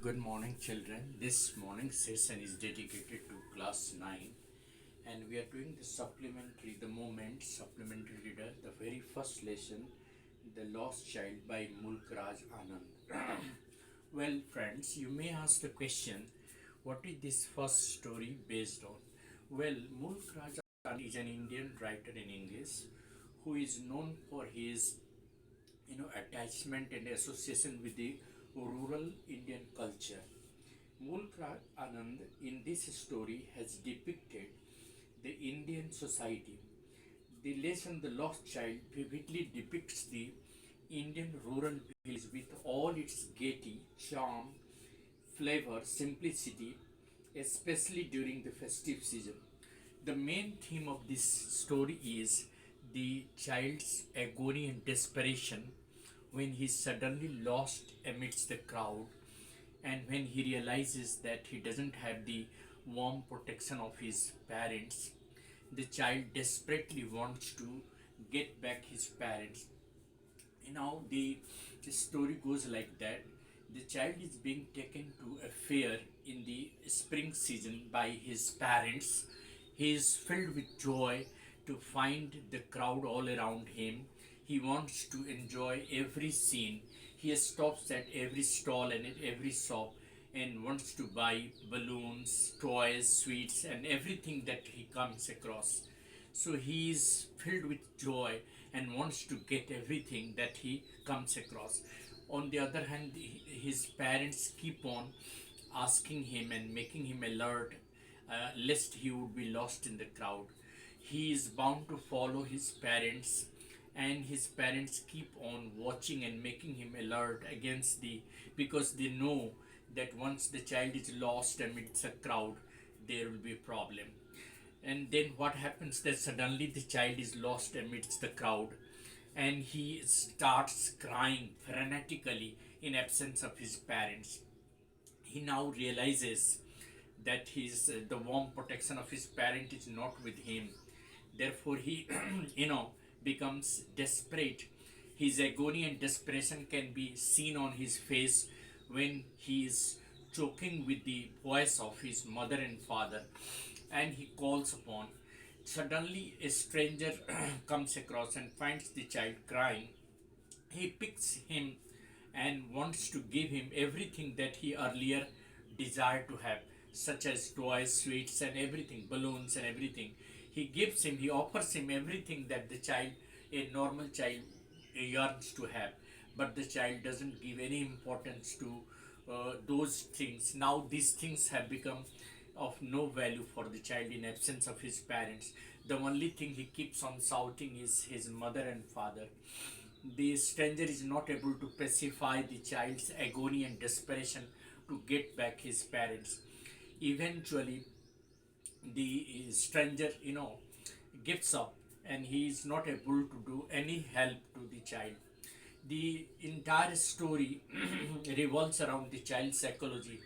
Good morning, children. This morning's session is dedicated to class 9, and we are doing the supplementary, the moment supplementary reader, the very first lesson, The Lost Child by Mulk Anand. Well, friends, you may ask the question, what is this first story based on? Well, Mulk Anand is an Indian writer in English who is known for his attachment and association with the rural Indian culture. Mulk Anand in this story has depicted the Indian society. The lesson The Lost Child vividly depicts the Indian rural village with all its gaiety, charm, flavor, simplicity, especially during the festive season. The main theme of this story is the child's agony and desperation when he suddenly lost amidst the crowd, and when he realizes that he doesn't have the warm protection of his parents. The child desperately wants to get back his parents. The story goes like that. The child is being taken to a fair in the spring season by his parents. He is filled with joy to find the crowd all around him. He wants to enjoy every scene. He stops at every stall and at every shop and wants to buy balloons, toys, sweets, and everything that he comes across. So he is filled with joy and wants to get everything that he comes across. On the other hand, his parents keep on asking him and making him alert, lest he would be lost in the crowd. He is bound to follow his parents, and his parents keep on watching and making him alert against because they know that once the child is lost amidst a crowd, there will be a problem. And then what happens that suddenly the child is lost amidst the crowd, and he starts crying frenetically in absence of his parents. He now realizes that the warm protection of his parent is not with him. Therefore he becomes desperate. His agony and desperation can be seen on his face when he is choking with the voice of his mother and father, and he calls upon. Suddenly a stranger comes across and finds the child crying. He picks him and wants to give him everything that he earlier desired to have, such as toys, sweets, and everything, balloons, and everything. He offers him everything that a normal child, yearns to have. But the child doesn't give any importance to those things. Now, these things have become of no value for the child in absence of his parents. The only thing he keeps on shouting is his mother and father. The stranger is not able to pacify the child's agony and desperation to get back his parents. Eventually, the stranger, gives up, and he is not able to do any help to the child. The entire story revolves around the child's psychology,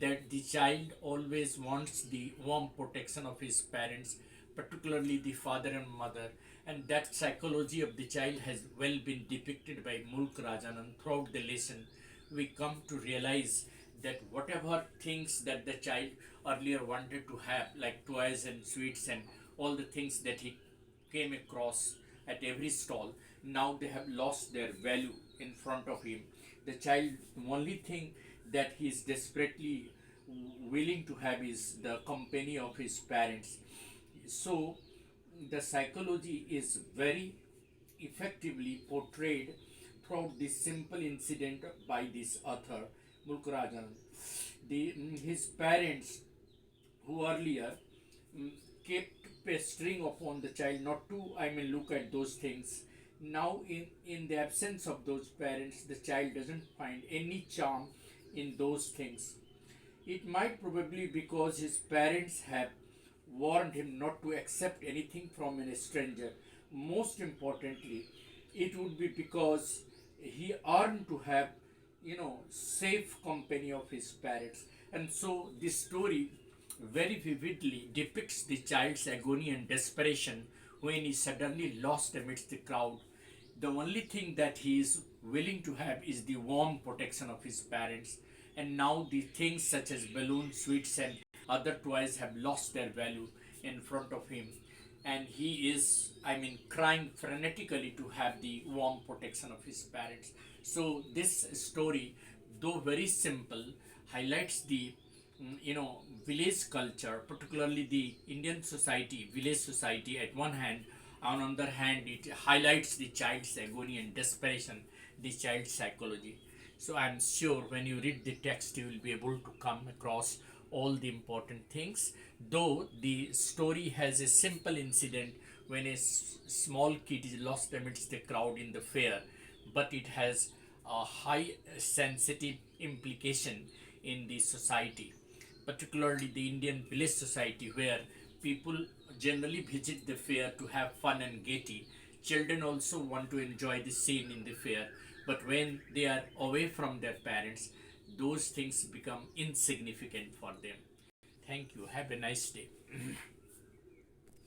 that the child always wants the warm protection of his parents, particularly the father and mother, and that psychology of the child has well been depicted by Mulk Rajanand throughout the lesson. We come to realize that whatever things that the child earlier wanted to have, like toys and sweets and all the things that he came across at every stall, now they have lost their value in front of him. The child, the only thing that he is desperately willing to have is the company of his parents. So the psychology is very effectively portrayed throughout this simple incident by this author, Mulkarajan. His parents, who earlier mm, kept pestering upon the child not to, look at those things. Now, in the absence of those parents, the child doesn't find any charm in those things. It might probably because his parents have warned him not to accept anything from a stranger. Most importantly, it would be because he earned to have, safe company of his parents. And so this story very vividly depicts the child's agony and desperation when he suddenly lost amidst the crowd. The only thing that he is willing to have is the warm protection of his parents, and now the things such as balloons, sweets, and other toys have lost their value in front of him, and he is, I mean, crying frenetically to have the warm protection of his parents. So this story, though very simple, highlights the village culture, particularly the Indian society, village society at one hand. On other hand, it highlights the child's agony and desperation, the child's psychology. So I'm sure when you read the text, you will be able to come across all the important things. Though the story has a simple incident when a small kid is lost amidst the crowd in the fair, but it has a high sensitive implication in the society, particularly the Indian village society, where people generally visit the fair to have fun and gaiety. Children also want to enjoy the scene in the fair, but when they are away from their parents, those things become insignificant for them. Thank you. Have a nice day.